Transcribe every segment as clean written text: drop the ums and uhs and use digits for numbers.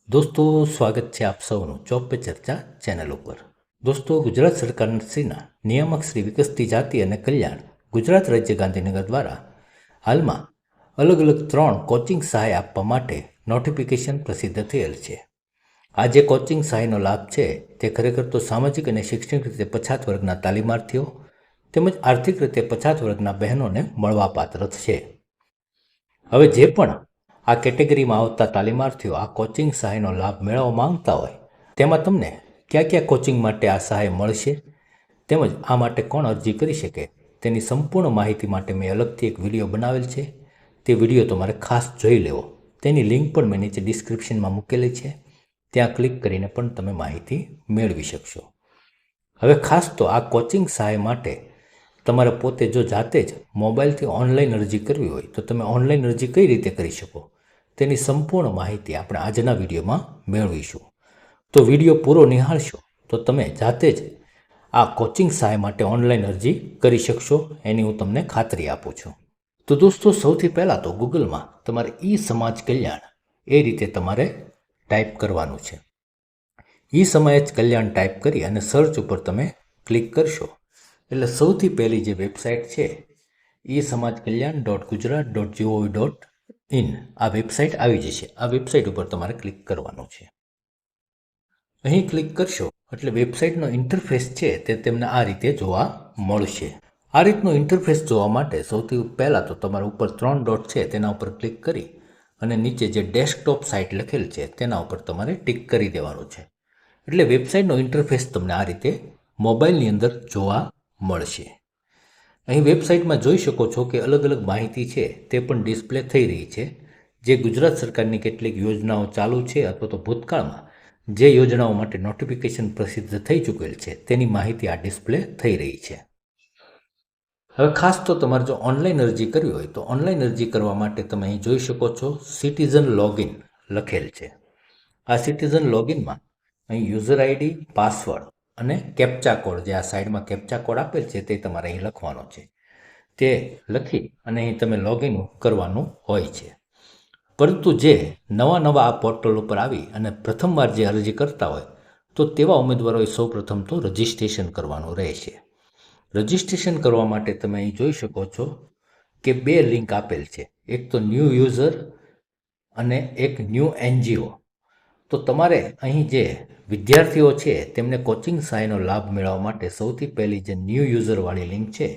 દોસ્તો, સ્વાગત છે આપ સૌનું જોબ પે ચર્ચા ચેનલ ઉપર. દોસ્તો, ગુજરાત સરકારશ્રીના નિયામક શ્રી વિકસતી જાતિ અને કલ્યાણ ગુજરાત રાજ્ય ગાંધીનગર દ્વારા હાલમાં અલગ અલગ 3 કોચિંગ સહાય આપવા માટે નોટિફિકેશન પ્રસિદ્ધ થયેલ છે. આ જે કોચિંગ સહાયનો લાભ છે તે ખરેખર તો સામાજિક અને શૈક્ષણિક રીતે પછાત વર્ગના તાલીમાર્થીઓ તેમજ આર્થિક રીતે પછાત વર્ગના બહેનોને મળવાપાત્ર છે. હવે જે પણ આ કેટેગરીમાં આવતા તાલીમાર્થીઓ આ કોચિંગ સહાયનો લાભ મેળવવા માંગતા હોય તેમાં તમને કયા કોચિંગ માટે આ સહાય મળશે તેમજ આ માટે કોણ અરજી કરી શકે તેની સંપૂર્ણ માહિતી માટે મેં અલગથી એક વિડીયો બનાવેલ છે. તે વિડીયો તમારે ખાસ જોઈ લેવો. તેની લિંક પણ મેં નીચે ડિસ્ક્રિપ્શનમાં મૂકેલી છે. ત્યાં ક્લિક કરીને પણ તમે માહિતી મેળવી શકશો. હવે ખાસ તો આ કોચિંગ સહાય માટે તમારે પોતે જો જાતે જ મોબાઈલથી ઓનલાઈન અરજી કરવી હોય તો તમે ઓનલાઈન અરજી કઈ રીતે કરી શકો તેની સંપૂર્ણ માહિતી આપણે આજના વિડીયોમાં મેળવીશું. તો વિડીયો પૂરો નિહાળશો તો તમે જાતે જ આ કોચિંગ સહાય માટે ઓનલાઈન અરજી કરી શકશો, એની હું તમને ખાતરી આપું છું. તો દોસ્તો, સૌથી પહેલાં તો ગૂગલમાં તમારે ઈ સમાજ કલ્યાણ એ રીતે તમારે ટાઈપ કરવાનું છે. ઈ સમાજ કલ્યાણ ટાઈપ કરી અને સર્ચ ઉપર તમે ક્લિક કરશો એટલે સૌથી પહેલી જે વેબસાઇટ છે ઈ સમાજ કલ્યાણ.gujarat.gov.in આ વેબસાઇટ આવી જશે. આ વેબસાઇટ ઉપર તમારે ક્લિક કરવાનું છે. અહીં ક્લિક કરશો એટલે વેબસાઇટનો ઇન્ટરફેસ છે તે તમને આ રીતે જોવા મળશે. આ રીતનો ઇન્ટરફેસ જોવા માટે સૌથી પહેલાં તો તમારા ઉપર 3 ડોટ છે તેના ઉપર ક્લિક કરી અને નીચે જે ડેસ્કટોપ સાઇટ લખેલ છે તેના ઉપર તમારે ટિક કરી દેવાનું છે. એટલે વેબસાઇટનો ઇન્ટરફેસ તમને આ રીતે મોબાઈલની અંદર જોવા મળશે. અહીં વેબસાઇટમાં જોઈ શકો છો કે અલગ અલગ માહિતી છે તે પણ ડિસ્પ્લે થઈ રહી છે. જે ગુજરાત સરકારની કેટલીક યોજનાઓ ચાલુ છે અથવા તો ભૂતકાળમાં જે યોજનાઓ માટે નોટિફિકેશન પ્રસિદ્ધ થઈ ચૂકેલ છે તેની માહિતી આ ડિસ્પ્લે થઈ રહી છે. હવે ખાસ તો તમારે જો ઓનલાઈન અરજી કરવી હોય તો ઓનલાઈન અરજી કરવા માટે તમે અહીં જોઈ શકો છો સિટીઝન લોગિન લખેલ છે. આ સિટીઝન લોગિનમાં અહીં યુઝર આઈડી, પાસવર્ડ અને કેપ્ચા કોડ, જે આ સાઈડમાં કેપ્ચા કોડ આપેલ છે તે તમારે અહીં લખવાનો છે. તે લખી અને અહીં તમે લોગિન કરવાનું હોય છે. પરંતુ જે નવા આ પોર્ટલ ઉપર આવી અને પ્રથમવાર જે અરજી કરતા હોય તો તેવા ઉમેદવારોએ સૌપ્રથમ તો રજિસ્ટ્રેશન કરવાનું રહેશે. રજિસ્ટ્રેશન કરવા માટે તમે અહીં જોઈ શકો છો કે 2 લિંક આપેલ છે. એક તો ન્યૂ યુઝર અને એક ન્યૂ એનજીઓ. તો તમારે અહીં જે વિદ્યાર્થીઓ છે તેમને કોચિંગ સહાયનો લાભ મેળવવા માટે સૌથી પહેલી જે ન્યૂ યુઝરવાળી લિંક છે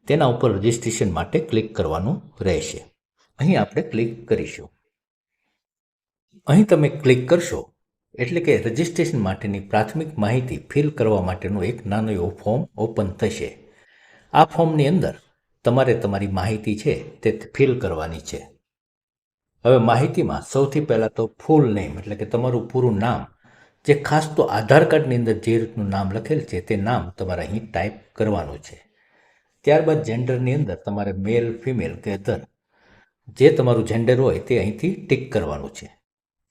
તેના ઉપર રજિસ્ટ્રેશન માટે ક્લિક કરવાનું રહેશે. અહીં આપણે ક્લિક કરીશું. અહીં તમે ક્લિક કરશો એટલે કે રજિસ્ટ્રેશન માટેની પ્રાથમિક માહિતી ફિલ કરવા માટેનું એક નાનું એવું ફોર્મ ઓપન થશે. આ ફોર્મની અંદર તમારે તમારી માહિતી છે તે ફિલ કરવાની છે. હવે માહિતીમાં સૌથી પહેલાં તો ફૂલ નેમ એટલે કે તમારું પૂરું નામ, જે ખાસ તો આધાર કાર્ડની અંદર જે રીતનું નામ લખેલ છે તે નામ તમારે અહીં ટાઈપ કરવાનું છે. ત્યારબાદ જેન્ડરની અંદર તમારે મેલ, ફિમેલ કે અધર જે તમારું જેન્ડર હોય તે અહીંથી ટિક કરવાનું છે.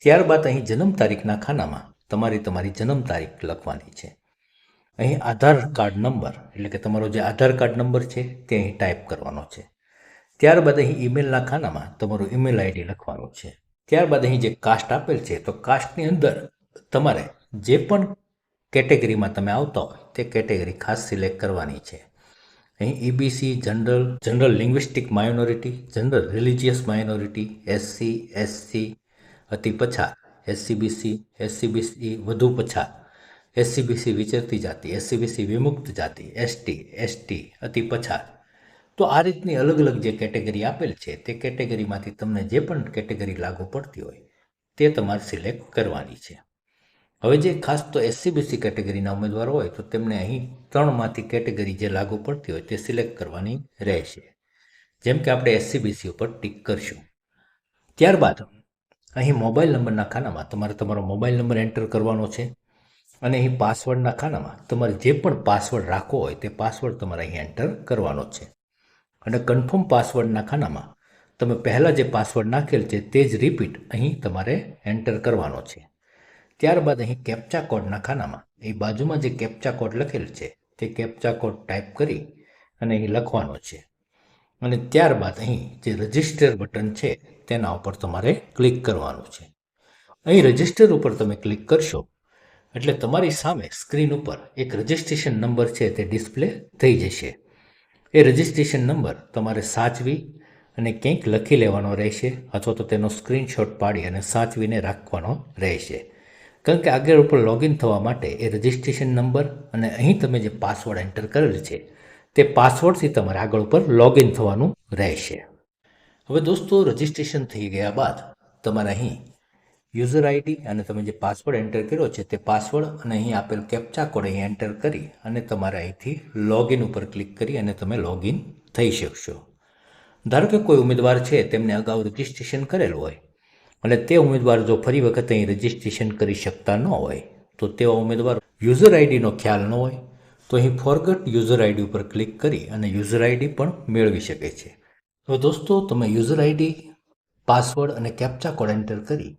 ત્યારબાદ અહીં જન્મ તારીખના ખાનામાં તમારી જન્મ તારીખ લખવાની છે. અહીં આધાર કાર્ડ નંબર એટલે કે તમારો જે આધાર કાર્ડ નંબર છે તે અહીં ટાઈપ કરવાનો છે. ત્યારબાદ અહીં ઈમેલના ખાનામાં તમારું ઈમેલ આઈડી લખવાનું છે. ત્યારબાદ અહીં જે કાસ્ટ આપેલ છે તો કાસ્ટની અંદર તમારે જે પણ કેટેગરીમાં તમે આવતા હોય તે કેટેગરી ખાસ સિલેક્ટ કરવાની છે. અહીં EBC, general linguistic minority, general religious minority, SC, SC અતિ પછાત, એસસીબીસી વધુ પછાત, એસસીબીસી વિચરતી જાતિ, એસસીબીસી વિમુક્ત જાતિ, એસટી અતિ પછાત. તો આ રીતની અલગ અલગ જે કેટેગરી આપેલ છે તે કેટેગરીમાંથી તમને જે પણ કેટેગરી લાગુ પડતી હોય તે તમારે સિલેક્ટ કરવાની છે. હવે જે ખાસ તો એસસીબીસી કેટેગરીના ઉમેદવારો હોય તો તેમને અહીં 3માંથી કેટેગરી જે લાગુ પડતી હોય તે સિલેક્ટ કરવાની રહેશે. જેમ કે આપણે એસસીબીસી ઉપર ટિક કરશું. ત્યારબાદ અહીં મોબાઈલ નંબરના ખાનામાં તમારે તમારો મોબાઈલ નંબર એન્ટર કરવાનો છે અને અહીં પાસવર્ડના ખાનામાં તમારે જે પણ પાસવર્ડ રાખવો હોય તે પાસવર્ડ તમારે અહીં એન્ટર કરવાનો છે. અને કન્ફર્મ પાસવર્ડના ખાનામાં તમે પહેલાં જે પાસવર્ડ નાખેલ છે તે જ રિપીટ અહીં તમારે એન્ટર કરવાનો છે. ત્યારબાદ અહીં કેપ્ચા કોડના ખાનામાં એ બાજુમાં જે કેપ્ચા કોડ લખેલ છે તે કેપ્ચા કોડ ટાઈપ કરી અને અહીં લખવાનો છે. અને ત્યારબાદ અહીં જે રજિસ્ટર બટન છે તેના ઉપર તમારે ક્લિક કરવાનું છે. અહીં રજિસ્ટર ઉપર તમે ક્લિક કરશો એટલે તમારી સામે સ્ક્રીન ઉપર એક રજિસ્ટ્રેશન નંબર છે તે ડિસ્પ્લે થઈ જશે. એ રજિસ્ટ્રેશન નંબર તમારે સાચવી અને કંઈક લખી લેવાનો રહેશે અથવા તો તેનો સ્ક્રીનશોટ પાડી અને સાચવીને રાખવાનો રહેશે. કારણ કે આગળ ઉપર લોગિન થવા માટે એ રજિસ્ટ્રેશન નંબર અને અહીં તમે જે પાસવર્ડ એન્ટર કરેલ છે તે પાસવર્ડથી તમારે આગળ ઉપર લોગિન થવાનું રહેશે. હવે દોસ્તો રજિસ્ટ્રેશન થઈ ગયા બાદ તમારે અહીં યુઝર આઈડી અને તમે જે પાસવર્ડ એન્ટર કર્યો છે તે પાસવર્ડ અને અહીં આપેલ કેપ્ચા કોડ અહીં એન્ટર કરી અને તમારે અહીંથી લોગિન ઉપર ક્લિક કરી અને તમે લોગિન થઈ શકશો. ધારો કે કોઈ ઉમેદવાર છે તેમને અગાઉ રજિસ્ટ્રેશન કરેલું હોય અને તે ઉમેદવાર જો ફરી વખત અહીં રજિસ્ટ્રેશન કરી શકતા ન હોય તો તેવા ઉમેદવાર યુઝર આઈડીનો ખ્યાલ ન હોય તો અહીં ફોરગટ યુઝર આઈડી ઉપર ક્લિક કરી અને યુઝર આઈડી પણ મેળવી શકે છે. હવે દોસ્તો તમે યુઝર આઈડી, પાસવર્ડ અને કેપ્ચા કોડ એન્ટર કરી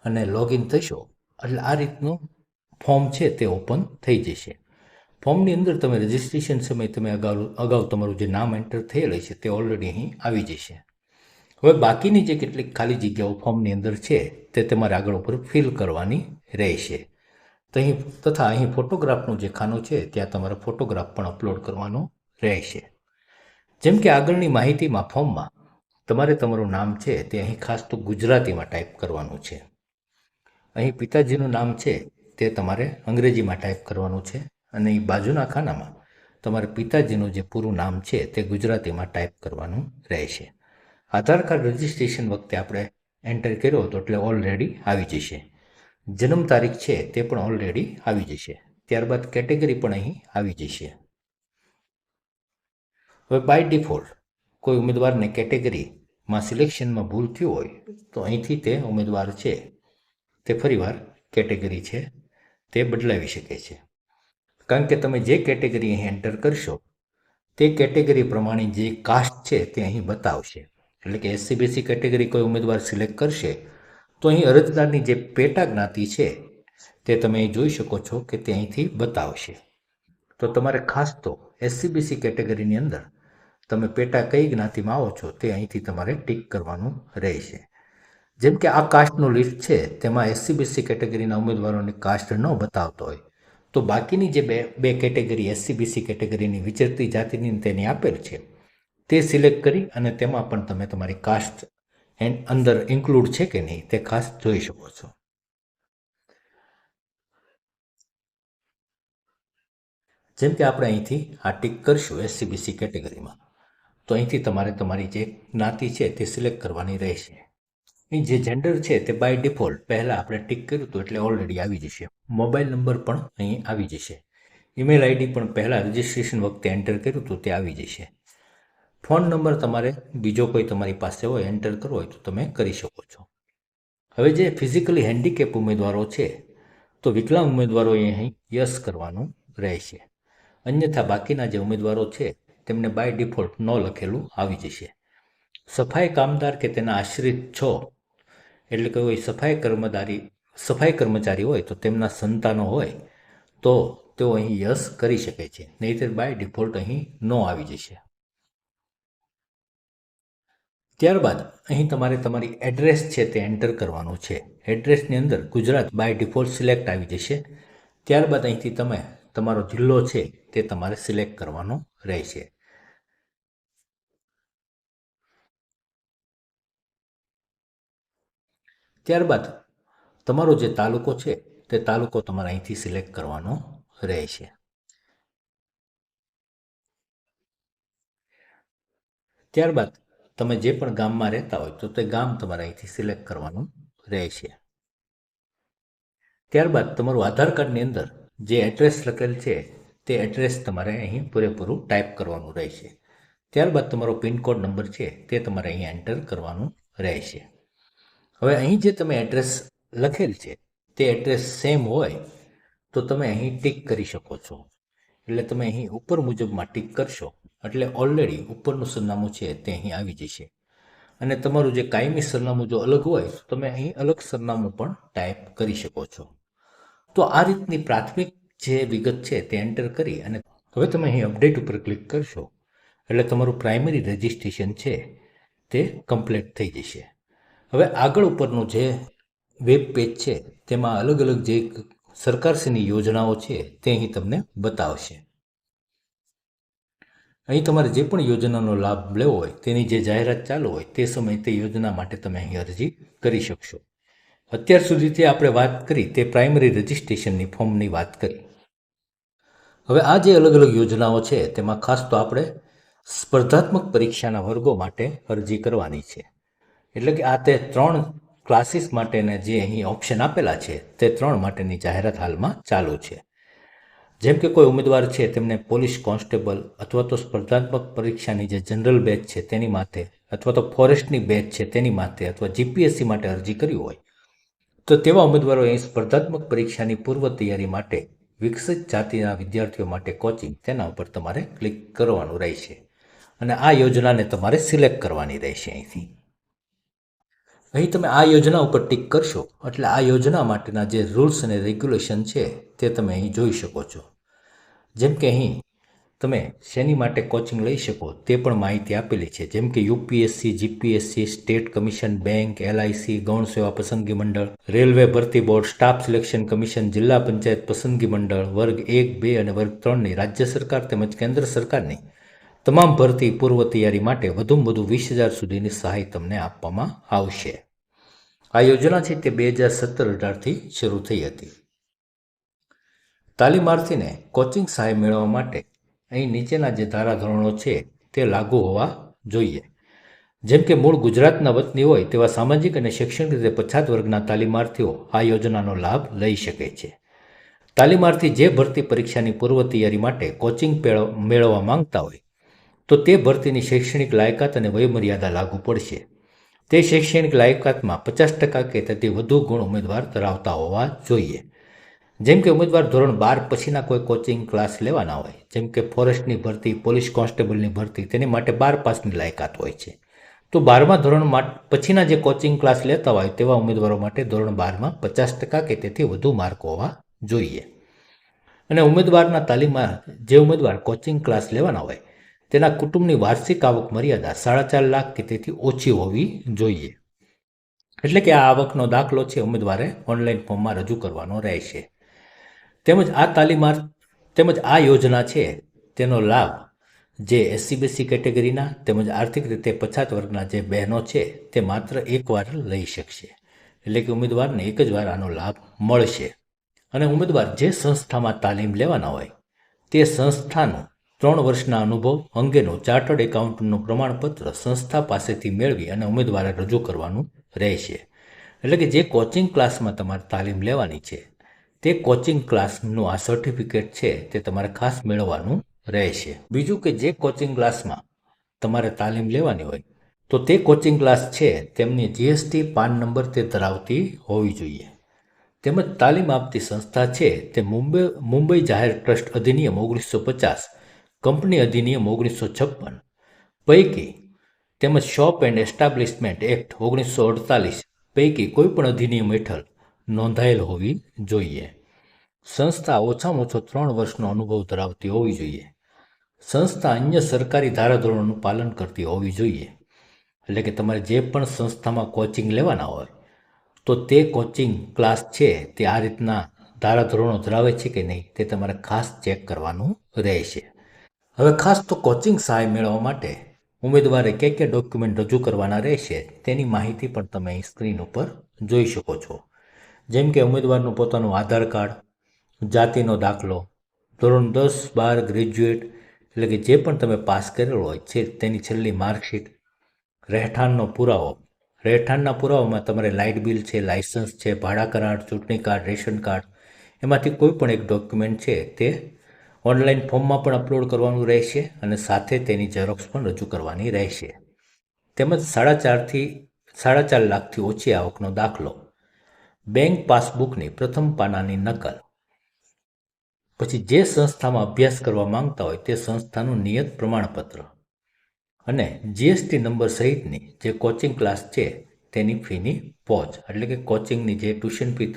અને લોગિન થશો એટલે આ રીતનું ફોર્મ છે તે ઓપન થઈ જશે. ફોર્મની અંદર તમે રજિસ્ટ્રેશન સમયે તમે અગાઉ તમારું જે નામ એન્ટર થયેલું છે તે ઓલરેડી અહીં આવી જશે. હવે બાકીની જે કેટલીક ખાલી જગ્યાઓ ફોર્મની અંદર છે તે તમારે આગળ ઉપર ફિલ કરવાની રહેશે. તથા અહીં ફોટોગ્રાફનું જે ખાનું છે ત્યાં તમારે ફોટોગ્રાફ પણ અપલોડ કરવાનો રહેશે. જેમ કે આગળની માહિતીમાં ફોર્મમાં તમારે તમારું નામ છે તે અહીં ખાસ તો ગુજરાતીમાં ટાઈપ કરવાનું છે. અહીં પિતાજીનું નામ છે તે તમારે અંગ્રેજીમાં ટાઈપ કરવાનું છે અને એ બાજુના ખાનામાં તમારે પિતાજીનું જે પૂરું નામ છે તે ગુજરાતીમાં ટાઈપ કરવાનું રહેશે. આધાર કાર્ડ રજિસ્ટ્રેશન વખતે આપણે એન્ટર કર્યો હતો એટલે ઓલરેડી આવી જશે. જન્મ તારીખ છે તે પણ ઓલરેડી આવી જશે. ત્યારબાદ કેટેગરી પણ અહીં આવી જશે. હવે બાય ડિફોલ્ટ કોઈ ઉમેદવારને કેટેગરીમાં સિલેક્શનમાં ભૂલ થયું હોય તો અહીંથી તે ઉમેદવાર છે તે ફરીવાર કેટેગરી છે તે બદલાવી શકે છે. કારણ કે તમે જે કેટેગરી અહીં એન્ટર કરશો તે કેટેગરી પ્રમાણે જે કાસ્ટ છે તે અહીં બતાવશે. એટલે કે SC/BC કેટેગરી કોઈ ઉમેદવાર સિલેક્ટ કરશે તો અહીં અરજદારની જે પેટા જ્ઞાતિ છે તે તમે જોઈ શકો છો કે તે અહીંથી બતાવશે. તો તમારે ખાસ તો SC/BC કેટેગરીની અંદર તમે પેટા કઈ જ્ઞાતિમાં આવો છો તે અહીંથી તમારે ટીક કરવાનું રહેશે. જેમ કે આ કાસ્ટનું લિસ્ટ છે તેમાં SC/BC કેટેગરીના ઉમેદવારોની કાસ્ટ ન બતાવતો હોય તો બાકીની જે બે કેટેગરી SC/BC કેટેગરીની વિચરતી જાતિની તેની આપેલ છે તે સિલેક્ટ કરી અને તેમાં પણ તમે તમારી કાસ્ટ અંદર ઇન્ક્લુડ છે કે નહીં તે ખાસ જોઈ શકો છો. જેમ કે આપણે અહીંથી આ ટીક કરશું SC/BC કેટેગરીમાં તો અહીંથી તમારે તમારી જે જ્ઞાતિ છે તે સિલેક્ટ કરવાની રહેશે. અહીં જે જેન્ડર છે તે બાય ડિફોલ્ટ પહેલાં આપણે ટીક કર્યું હતું એટલે ઓલરેડી આવી જશે. મોબાઈલ નંબર પણ અહીં આવી જશે. ઈમેલ આઈડી પણ પહેલાં રજિસ્ટ્રેશન વખતે એન્ટર કર્યું હતું તે આવી જશે. ફોન નંબર તમારે બીજો કોઈ તમારી પાસે હોય એન્ટર કરવો હોય તો તમે કરી શકો છો. હવે જે ફિઝિકલી હેન્ડીકેપ ઉમેદવારો છે તો વિકલાંગ ઉમેદવારોએ અહીં યસ કરવાનું રહેશે. અન્યથા બાકીના જે ઉમેદવારો છે તેમને બાય ડિફોલ્ટ ન લખેલું આવી જશે. સફાઈ કામદાર કે તેના આશ્રિત છો એટલે કે કોઈ સફાઈ કર્મચારી હોય તો તેમના સંતાનો હોય તો તેઓ અહીં યસ કરી શકે છે, નહીંતર બાય ડિફોલ્ટ અહીં નો આવી જશે. ત્યારબાદ અહીં તમારે તમારી એડ્રેસ છે તે એન્ટર કરવાનું છે. એડ્રેસની અંદર ગુજરાત બાય ડિફોલ્ટ સિલેક્ટ આવી જશે. ત્યારબાદ અહીંથી તમે તમારો જિલ્લો છે તે તમારે સિલેક્ટ કરવાનો રહેશે. ત્યારબાદ તમારો જે તાલુકો છે તે તાલુકો તમારે અહીંથી સિલેક્ટ કરવાનો રહેશે. ત્યારબાદ તમે જે પણ ગામમાં રહેતા હોય તો તે ગામ તમારે અહીંથી સિલેક્ટ કરવાનું રહેશે. ત્યારબાદ તમારું આધાર કાર્ડની અંદર જે એડ્રેસ લખેલ છે તે એડ્રેસ તમારે અહીં પૂરેપૂરું ટાઈપ કરવાનું રહેશે. ત્યારબાદ તમારો પિનકોડ નંબર છે તે તમારે અહીં એન્ટર કરવાનું રહેશે. હવે અહીં જે તમે એડ્રેસ લખેલ છે તે એડ્રેસ સેમ હોય તો તમે અહીં ટીક કરી શકો છો. એટલે તમે અહીં ઉપર મુજબમાં ટીક કરશો એટલે ઓલરેડી ઉપરનું સરનામું છે તે અહીં આવી જશે. અને તમારું જે કાયમી સરનામું જો અલગ હોય તો તમે અહીં અલગ સરનામું પણ ટાઈપ કરી શકો છો. તો આ રીતની પ્રાથમિક જે વિગત છે તે એન્ટર કરી અને હવે તમે અહીં અપડેટ ઉપર ક્લિક કરશો એટલે તમારું પ્રાઇમરી રજિસ્ટ્રેશન છે તે કમ્પ્લીટ થઈ જશે. હવે આગળ ઉપરનું જે વેબ પેજ છે તેમાં અલગ અલગ જે સરકારશ્રીની યોજનાઓ છે તે અહીં તમને બતાવશે. અહીં તમારે જે પણ યોજનાનો લાભ લેવો હોય તેની જે જાહેરાત ચાલુ હોય તે સમયે તે યોજના માટે તમે અહીં અરજી કરી શકશો. અત્યાર સુધીથી આપણે વાત કરી તે પ્રાઇમરી રજિસ્ટ્રેશનની ફોર્મની વાત કરી. હવે આ જે અલગ અલગ યોજનાઓ છે તેમાં ખાસ તો આપણે સ્પર્ધાત્મક પરીક્ષાના વર્ગો માટે અરજી કરવાની છે. એટલે કે આ તે 3 ક્લાસીસ માટેના જે અહીં ઓપ્શન આપેલા છે તે 3 માટેની જાહેરાત હાલમાં ચાલુ છે. જેમ કે કોઈ ઉમેદવાર છે તેમને પોલીસ કોન્સ્ટેબલ અથવા તો સ્પર્ધાત્મક પરીક્ષાની જે જનરલ બેચ છે તેની માથે અથવા તો ફોરેસ્ટની બેચ છે તેની માથે અથવા જીપીએસસી માટે અરજી કરી હોય તો તેવા ઉમેદવારો અહીં સ્પર્ધાત્મક પરીક્ષાની પૂર્વ તૈયારી માટે વિકસિત જાતિના વિદ્યાર્થીઓ માટે કોચિંગ તેના ઉપર તમારે ક્લિક કરવાનું રહેશે અને આ યોજનાને તમારે સિલેક્ટ કરવાની રહેશે. અહીં તમે આ યોજના ઉપર ટિક કરશો એટલે આ યોજના માટેના જે રૂલ્સ અને રેગ્યુલેશન છે તે તમે અહીં જોઈ શકો છો. જેમ કે અહીં તમે શેની માટે કોચિંગ લઈ શકો તે પણ માહિતી આપેલી છે. જેમ કે UPSC, GPSC, state commission, bank, LIC, ગૌણ સેવા પસંદગી મંડળ, રેલવે ભરતી બોર્ડ, સ્ટાફ સિલેક્શન કમિશન, જિલ્લા પંચાયત પસંદગી મંડળ, વર્ગ 1, 2 અને વર્ગ 3ની રાજ્ય સરકાર તેમજ કેન્દ્ર સરકારની તમામ ભરતી પૂર્વ તૈયારી માટે વધુમાં વધુ 20,000 સુધીની સહાય તમને આપવામાં આવશે. આ યોજના છે તે 2017-18થી શરૂ થઈ હતી. તાલીમાર્થીને કોચિંગ સહાય મેળવવા માટે અહીં નીચેના જે ધારાધોરણો છે તે લાગુ હોવા જોઈએ. જેમ કે મૂળ ગુજરાતના વતની હોય તેવા સામાજિક અને શૈક્ષણિક રીતે પછાત વર્ગના તાલીમાર્થીઓ આ યોજનાનો લાભ લઈ શકે છે. તાલીમાર્થી જે ભરતી પરીક્ષાની પૂર્વ તૈયારી માટે કોચિંગ મેળવવા માંગતા હોય તો તે ભરતીની શૈક્ષણિક લાયકાત અને વયમર્યાદા લાગુ પડશે. તે શૈક્ષણિક લાયકાતમાં 50% કે તેથી વધુ ગુણ ઉમેદવાર ધરાવતા હોવા જોઈએ. જેમ કે ઉમેદવાર ધોરણ 12 પછીના કોઈ કોચિંગ ક્લાસ લેવાના હોય, જેમ કે ફોરેસ્ટની ભરતી, પોલીસ કોન્સ્ટેબલની ભરતી, તેની માટે 12 પાસની લાયકાત હોય છે. તો 12મા ધોરણ પછીના જે કોચિંગ ક્લાસ લેતા હોય તેવા ઉમેદવારો માટે ધોરણ 12માં 50% કે તેથી વધુ માર્ક હોવા જોઈએ. અને જે ઉમેદવાર કોચિંગ ક્લાસ લેવાના હોય તેના કુટુંબની વાર્ષિક આવક મર્યાદા 4.5 લાખ કે તેથી ઓછી હોવી જોઈએ. એટલે કે આ આવકનો દાખલો છે ઉમેદવારે ઓનલાઈન ફોર્મમાં રજૂ કરવાનો રહેશે. તેમજ આ યોજના છે તેનો લાભ જે SC/BC કેટેગરીના તેમજ આર્થિક રીતે પછાત વર્ગના જે બહેનો છે તે માત્ર એકવાર લઈ શકશે. એટલે કે ઉમેદવારને એક જ વાર આનો લાભ મળશે. અને ઉમેદવાર જે સંસ્થામાં તાલીમ લેવાના હોય તે સંસ્થાનો 3 વર્ષના અનુભવ અંગેનું ચાર્ટર્ડ એકાઉન્ટન્ટનું પ્રમાણપત્ર સંસ્થા પાસેથી મેળવી અને ઉમેદવારે રજૂ કરવાનું રહેશે. એટલે કે જે કોચિંગ ક્લાસમાં તમારે તાલીમ લેવાની છે તે કોચિંગ ક્લાસનું આ સર્ટિફિકેટ છે તે તમારે ખાસ મેળવવાનું રહેશે. બીજું કે જે કોચિંગ ક્લાસમાં તમારે તાલીમ લેવાની હોય તો તે કોચિંગ ક્લાસ છે તેમની GST પાન નંબર તે ધરાવતી હોવી જોઈએ. તેમજ તાલીમ આપતી સંસ્થા છે તે મુંબઈ જાહેર ટ્રસ્ટ અધિનિયમ 1950, કંપની અધિનિયમ 1956 પૈકી તેમજ શોપ એન્ડ એસ્ટાબ્લિશમેન્ટ એક્ટ 1948 પૈકી કોઈપણ અધિનિયમ હેઠળ નોંધાયેલ હોવી જોઈએ. સંસ્થા ઓછામાં ઓછો 3 વર્ષનો અનુભવ ધરાવતી હોવી જોઈએ. સંસ્થા અન્ય સરકારી ધારાધોરણોનું પાલન કરતી હોવી જોઈએ. એટલે કે તમારે જે પણ સંસ્થામાં કોચિંગ લેવાના હોય તો તે કોચિંગ ક્લાસ છે તે આ રીતના ધારાધોરણો ધરાવે છે કે નહીં તે તમારે ખાસ ચેક કરવાનું રહેશે. હવે ખાસ તો કોચિંગ સહાય મેળવવા માટે ઉમેદવારે કયા ડોક્યુમેન્ટ રજૂ કરવાના રહેશે તેની માહિતી પણ તમે અહીં સ્ક્રીન ઉપર જોઈ શકો છો. જેમ કે ઉમેદવારનું પોતાનું આધાર કાર્ડ, જાતિનો દાખલો, ધોરણ 10, 12 ગ્રેજ્યુએટ એટલે કે જે પણ તમે પાસ કરેલો હોય છે તેની છેલ્લી માર્કશીટ, રહેઠાણનો પુરાવો. રહેઠાણના પુરાવામાં તમારે લાઇટ બિલ છે, લાયસન્સ છે, ભાડા કરાર, ચૂંટણી કાર્ડ, રેશન કાર્ડ એમાંથી કોઈ પણ એક ડોક્યુમેન્ટ છે તે ઓનલાઈન ફોર્મમાં પણ અપલોડ કરવાનું રહેશે અને સાથે તેની ઝેરોક્સ પણ રજૂ કરવાની રહેશે. તેમજ 4.5 લાખથી ઓછી આવકનો દાખલો, બેંક પાસબુકની પ્રથમ પાનાની નકલ, પછી જે સંસ્થામાં અભ્યાસ કરવા માંગતા હોય તે સંસ્થાનું નિયત પ્રમાણપત્ર અને GST નંબર સહિતની જે કોચિંગ ક્લાસ છે તેની ફીની પહોંચ. એટલે કે કોચિંગની જે ટ્યુશન ફી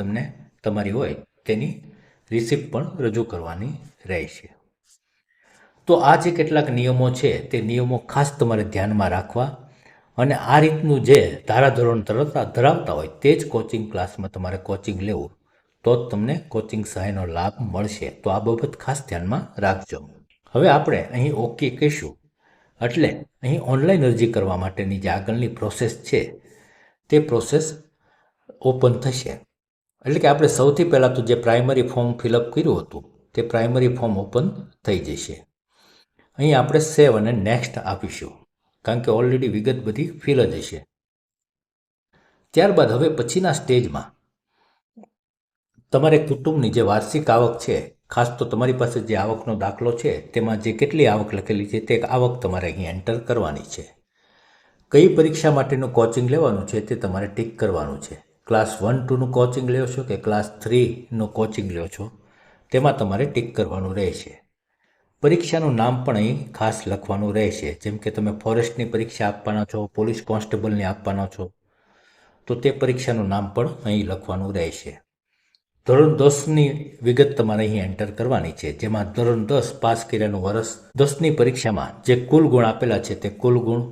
તમારી હોય તેની રિસિપ્ટ પણ રજૂ કરવાની રહેશે. તો આ જે કેટલાક નિયમો છે તે નિયમો ખાસ તમારે ધ્યાનમાં રાખવા અને આ રીતનું જે ધારાધોરણ ધરાવતા હોય તે જ કોચિંગ ક્લાસમાં તમારે કોચિંગ લેવું, તો જ તમને કોચિંગ સહાયનો લાભ મળશે. તો આ બાબત ખાસ ધ્યાનમાં રાખજો. હવે આપણે અહીં ઓકે કહીશું એટલે અહીં ઓનલાઈન અરજી કરવા માટેની જે આગળની પ્રોસેસ છે તે પ્રોસેસ ઓપન થશે. એટલે કે આપણે સૌથી પહેલાં તો જે પ્રાઇમરી ફોર્મ ફિલઅપ કર્યું હતું તે પ્રાઇમરી ફોર્મ ઓપન થઈ જશે. અહીં આપણે સેવ અને નેક્સ્ટ આપીશું, કારણ કે ઓલરેડી વિગત બધી ફિલ જ હશે. ત્યારબાદ હવે પછીના સ્ટેજમાં તમારે કુટુંબની જે વાર્ષિક આવક છે, ખાસ તો તમારી પાસે જે આવકનો દાખલો છે તેમાં જે કેટલી આવક લખેલી છે તે આવક તમારે અહીં એન્ટર કરવાની છે. કઈ પરીક્ષા માટેનું કોચિંગ લેવાનું છે તે તમારે ટીક કરવાનું છે. ક્લાસ 1-2નું કોચિંગ લ્યો છો કે ક્લાસ 3નું કોચિંગ લ્યો છો તેમાં તમારે ટીક કરવાનું રહેશે. પરીક્ષાનું નામ પણ અહીં ખાસ લખવાનું રહેશે. જેમ કે તમે ફોરેસ્ટની પરીક્ષા આપવાના છો, પોલીસ કોન્સ્ટેબલની આપવાના છો, તો તે પરીક્ષાનું નામ પણ અહીં લખવાનું રહેશે. ધોરણ 10ની વિગત તમારે અહીં એન્ટર કરવાની છે, જેમાં ધોરણ 10 પાસ કર્યાનું વર્ષ, 10ની પરીક્ષામાં જે કુલ ગુણ આપેલા છે તે કુલ ગુણ,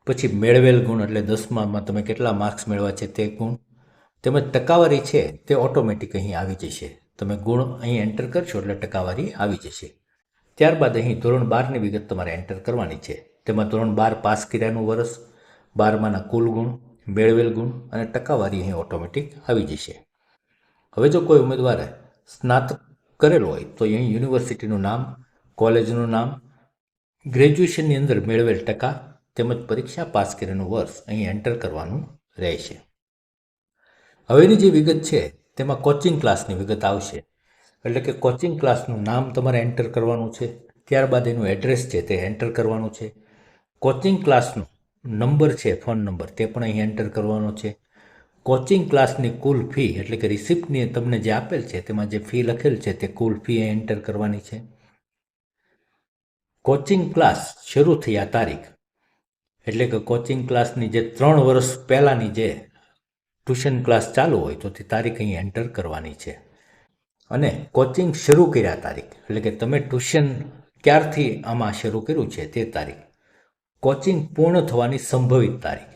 પછી મેળવેલ ગુણ એટલે 10માં તમે કેટલા માર્ક્સ મેળવ્યા છે તે ગુણ, તેમજ ટકાવારી છે તે ઓટોમેટિક અહીં આવી જશે. તમે ગુણ અહીં એન્ટર કરશો એટલે ટકાવારી આવી જશે. ત્યારબાદ અહીં ધોરણ 12ની વિગત તમારે એન્ટર કરવાની છે. તેમાં ધોરણ 12 પાસ કર્યાનું વર્ષ, 12માના કુલ ગુણ, મેળવેલ ગુણ અને ટકાવારી અહીં ઓટોમેટિક આવી જશે. હવે જો કોઈ ઉમેદવારે સ્નાતક કરેલો હોય તો અહીં યુનિવર્સિટીનું નામ, કોલેજનું નામ, ગ્રેજ્યુએશનની અંદર મેળવેલ ટકા તેમજ પરીક્ષા પાસ કર્યાનું વર્ષ અહીં એન્ટર કરવાનું રહેશે. હવેની જે વિગત છે તેમાં કોચિંગ ક્લાસની વિગત આવશે. એટલે કે કોચિંગ ક્લાસનું નામ તમારે એન્ટર કરવાનું છે. ત્યારબાદ એનું એડ્રેસ છે તે એન્ટર કરવાનું છે. કોચિંગ ક્લાસનો નંબર છે, ફોન નંબર, તે પણ અહીં એન્ટર કરવાનો છે. કોચિંગ ક્લાસની કુલ ફી એટલે કે રિસિપ્ટની તમને જે આપેલ છે તેમાં જે ફી લખેલ છે તે કુલ ફી એન્ટર કરવાની છે. કોચિંગ ક્લાસ શરૂ થયા તારીખ એટલે કે કોચિંગ ક્લાસની જે 3 વર્ષ પહેલાંની જે ટ્યુશન ક્લાસ ચાલુ હોય તો તે તારીખ અહીં એન્ટર કરવાની છે. અને કોચિંગ શરૂ કર્યા તારીખ એટલે કે તમે ટ્યુશન ક્યારથી આમાં શરૂ કર્યું છે તે તારીખ, કોચિંગ પૂર્ણ થવાની સંભવિત તારીખ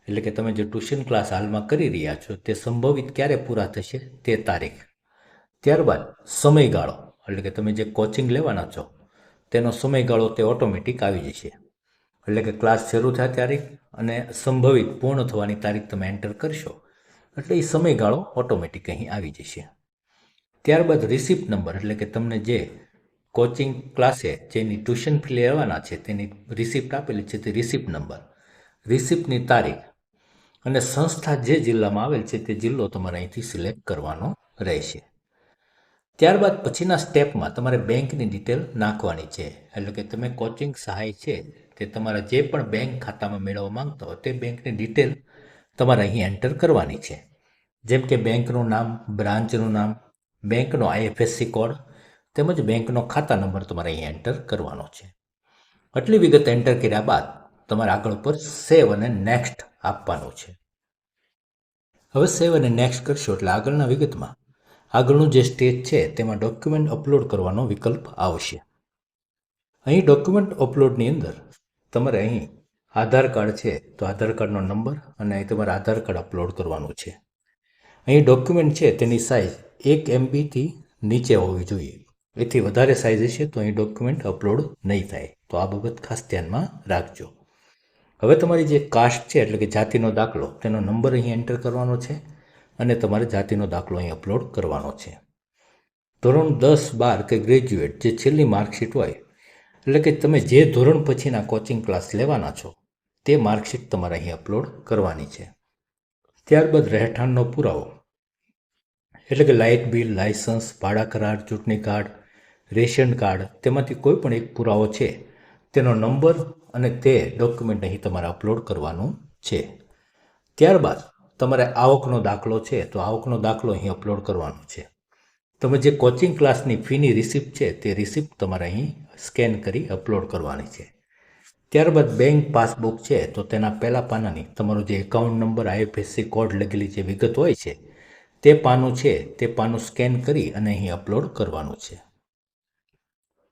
એટલે કે તમે જે ટ્યુશન ક્લાસ હાલમાં કરી રહ્યા છો તે સંભવિત ક્યારે પૂરા થશે તે તારીખ. ત્યારબાદ સમયગાળો એટલે કે તમે જે કોચિંગ લેવાના છો તેનો સમયગાળો તે ઓટોમેટિક આવી જશે. એટલે કે ક્લાસ શરૂ થયા તારીખ અને સંભવિત પૂર્ણ થવાની તારીખ તમે એન્ટર કરશો એટલે એ સમયગાળો ઓટોમેટિક અહીં આવી જશે. ત્યારબાદ રિસિપ્ટ નંબર એટલે કે તમને જે કોચિંગ ક્લાસે જેની ટ્યુશન ફી લેવાના છે તેની રિસિપ્ટ આપેલી છે તે રિસિપ્ટ નંબર, રિસિપ્ટની તારીખ અને સંસ્થા જે જિલ્લામાં આવેલ છે તે જિલ્લો તમારે અહીંથી સિલેક્ટ કરવાનો રહેશે. ત્યારબાદ પછીના સ્ટેપમાં તમારે બેંકની ડિટેલ નાખવાની છે. એટલે કે તમે કોચિંગ સહાય છે તે તમારા જે પણ બેંક ખાતામાં મેળવવા માંગતા હો તે બેંકની ડિટેલ તમારે અહીં એન્ટર કરવાની છે. જેમ કે બેંકનું નામ, બ્રાન્ચનું નામ, બેંકનો IFSC કોડ તેમજ બેંકનો ખાતા નંબર તમારે અહીં એન્ટર કરવાનો છે. આટલી વિગત એન્ટર કર્યા બાદ તમારે આગળ ઉપર સેવ અને નેક્સ્ટ આપવાનું છે. હવે સેવ અને નેક્સ્ટ કરશો એટલે આગળના વિગતમાં આગળનું જે સ્ટેજ છે તેમાં ડોક્યુમેન્ટ અપલોડ કરવાનો વિકલ્પ આવશે. અહીં ડોક્યુમેન્ટ અપલોડની અંદર તમારે અહીં આધાર કાર્ડ છે તો આધાર કાર્ડનો નંબર અને અહીં તમારે આધાર કાર્ડ અપલોડ કરવાનું છે. અહીં ડોક્યુમેન્ટ છે તેની સાઇઝ 1 MBથી નીચે હોવી જોઈએ. એથી વધારે સાઇઝ હશે તો અહીં ડોક્યુમેન્ટ અપલોડ નહીં થાય. તો આ બાબત ખાસ ધ્યાનમાં રાખજો. હવે તમારી જે કાસ્ટ છે એટલે કે જાતિનો દાખલો તેનો નંબર અહીં એન્ટર કરવાનો છે અને તમારે જાતિનો દાખલો અહીં અપલોડ કરવાનો છે. ધોરણ 10, 12 કે ગ્રેજ્યુએટ જે છેલ્લી માર્કશીટ હોય એટલે કે તમે જે ધોરણ પછીના કોચિંગ ક્લાસ લેવાના છો તે માર્કશીટ તમારે અહીં અપલોડ કરવાની છે. ત્યારબાદ રહેઠાણનો પુરાવો એટલે કે લાઇટ બિલ, લાયસન્સ, ભાડા કરાર, ચૂંટણી કાર્ડ, રેશન કાર્ડ, તેમાંથી કોઈ પણ એક પુરાવો છે તેનો નંબર અને તે ડોક્યુમેન્ટ અહીં તમારે અપલોડ કરવાનું છે. ત્યારબાદ તમારે આવકનો દાખલો છે તો આવકનો દાખલો અહીં અપલોડ કરવાનો છે. તમે જે કોચિંગ ક્લાસની ફીની રિસિપ્ટ છે તે રિસિપ્ટ તમારે અહીં સ્કેન કરી અપલોડ કરવાની છે. ત્યારબાદ બેંક પાસબુક છે તો તેના પહેલા પાનાની તમારો જે એકાઉન્ટ નંબર, IFSC કોડ લખેલી જે વિગત હોય છે તે પાનું છે તે પાનું સ્કેન કરી અને અહીં અપલોડ કરવાનું છે.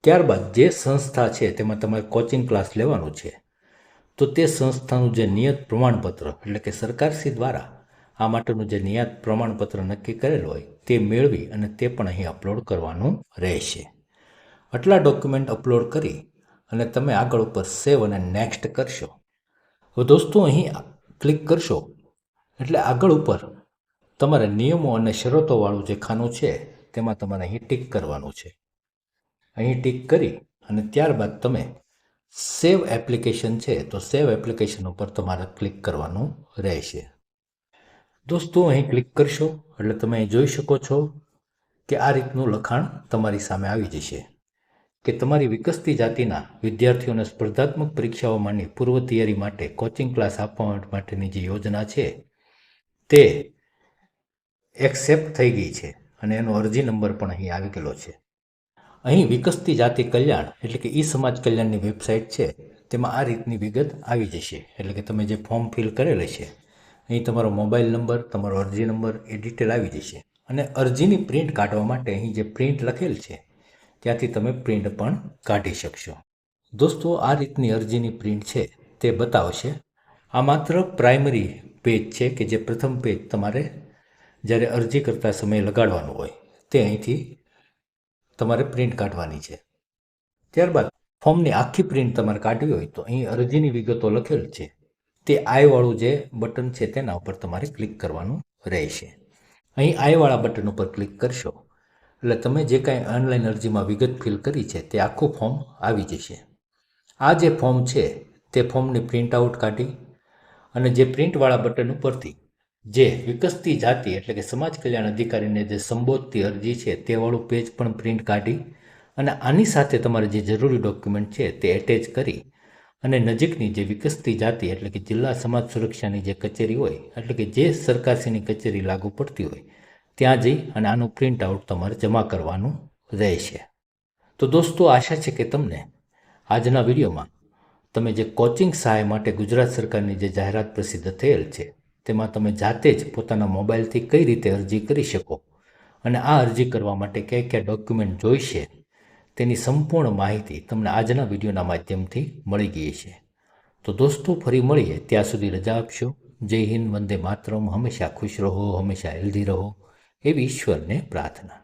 ત્યારબાદ જે સંસ્થા છે તેમાં તમારે કોચિંગ ક્લાસ લેવાનું છે તો તે સંસ્થાનું જે નિયત પ્રમાણપત્ર એટલે કે સરકારશ્રી દ્વારા આ માટેનું જે નિયત પ્રમાણપત્ર નક્કી કરેલ હોય તે મેળવી અને તે પણ અહીં અપલોડ કરવાનું રહેશે. આટલા ડોક્યુમેન્ટ અપલોડ કરી અને તમે આગળ ઉપર સેવ અને નેક્સ્ટ કરશો. હવે દોસ્તો અહીં ક્લિક કરશો એટલે આગળ ઉપર તમારે નિયમો અને શરતોવાળું જે ખાનું છે તેમાં તમારે અહીં ટીક કરવાનું છે. અહીં ટીક કરી અને ત્યારબાદ તમે સેવ એપ્લિકેશન છે તો સેવ એપ્લિકેશન ઉપર તમારે ક્લિક કરવાનું રહેશે. દોસ્તો અહીં ક્લિક કરશો એટલે તમે અહીં જોઈ શકો છો કે આ રીતનું લખાણ તમારી સામે આવી જશે કે તમારી વિકસતી જાતિના વિદ્યાર્થીઓને સ્પર્ધાત્મક પરીક્ષાઓમાંની પૂર્વ તૈયારી માટે કોચિંગ ક્લાસ આપવા માટેની જે યોજના છે તે એક્સેપ્ટ થઈ ગઈ છે અને એનો અરજી નંબર પણ અહીં આવી ગયેલો છે. અહીં વિકસતી જાતિ કલ્યાણ એટલે કે ઈ સમાજ કલ્યાણની વેબસાઇટ છે તેમાં આ રીતની વિગત આવી જશે. એટલે કે તમે જે ફોર્મ ફિલ કરેલ છે અહીં તમારો મોબાઈલ નંબર, તમારો અરજી નંબર એ ડિટેલ આવી જશે અને અરજીની પ્રિન્ટ કાઢવા માટે અહીં જે પ્રિન્ટ લખેલ છે ત્યાંથી તમે પ્રિન્ટ પણ કાઢી શકશો. દોસ્તો આ રીતની અરજીની પ્રિન્ટ છે તે બતાવશે. આ માત્ર પ્રાઇમરી પેજ છે કે જે પ્રથમ પેજ તમારે જ્યારે અરજી કરતા સમયે લગાડવાનું હોય તે અહીંથી તમારે પ્રિન્ટ કાઢવાની છે. ત્યારબાદ ફોર્મની આખી પ્રિન્ટ તમારે કાઢવી હોય તો અહીં અરજીની વિગતો લખેલ છે તે આઈવાળું જે બટન છે તેના ઉપર તમારે ક્લિક કરવાનું રહેશે. અહીં આઈવાળા બટન ઉપર ક્લિક કરશો એટલે તમે જે કાંઈ ઓનલાઈન અરજીમાં વિગત ફિલ કરી છે તે આખું ફોર્મ આવી જશે. આ જે ફોર્મ છે તે ફોર્મની પ્રિન્ટ આઉટ કાઢી અને જે પ્રિન્ટવાળા બટન ઉપરથી જે વિકસતી જાતિ એટલે કે સમાજ કલ્યાણ અધિકારીને જે સંબોધતી અરજી છે તે વાળું પેજ પણ પ્રિન્ટ કાઢી અને આની સાથે તમારે જે જરૂરી ડોક્યુમેન્ટ છે તે એટેચ કરી અને નજીકની જે વિકસતી જાતિ એટલે કે જિલ્લા સમાજ સુરક્ષાની જે કચેરી હોય એટલે કે જે સરકારશ્રીની કચેરી લાગુ પડતી હોય ત્યાં જઈ અને આનું પ્રિન્ટ આઉટ તમારે જમા કરવાનું રહેશે. તો દોસ્તો આશા છે કે તમને આજના વિડીયોમાં તમે જે કોચિંગ સહાય માટે ગુજરાત સરકારની જે જાહેરાત પ્રસિદ્ધ થયેલ છે તેમાં તમે જાતે જ પોતાના મોબાઈલથી કઈ રીતે અરજી કરી શકો અને આ અરજી કરવા માટે કયા કયા ડોક્યુમેન્ટ જોઈશે તેની સંપૂર્ણ માહિતી તમને આજના વિડીયોના માધ્યમથી મળી ગઈ છે. તો દોસ્તો ફરી મળીએ ત્યાં સુધી રજા આપશો. જય હિન્દ, વંદે માતરમ. હંમેશા ખુશ રહો, હંમેશા હેલ્ધી રહો એવી ઈશ્વરને પ્રાર્થના.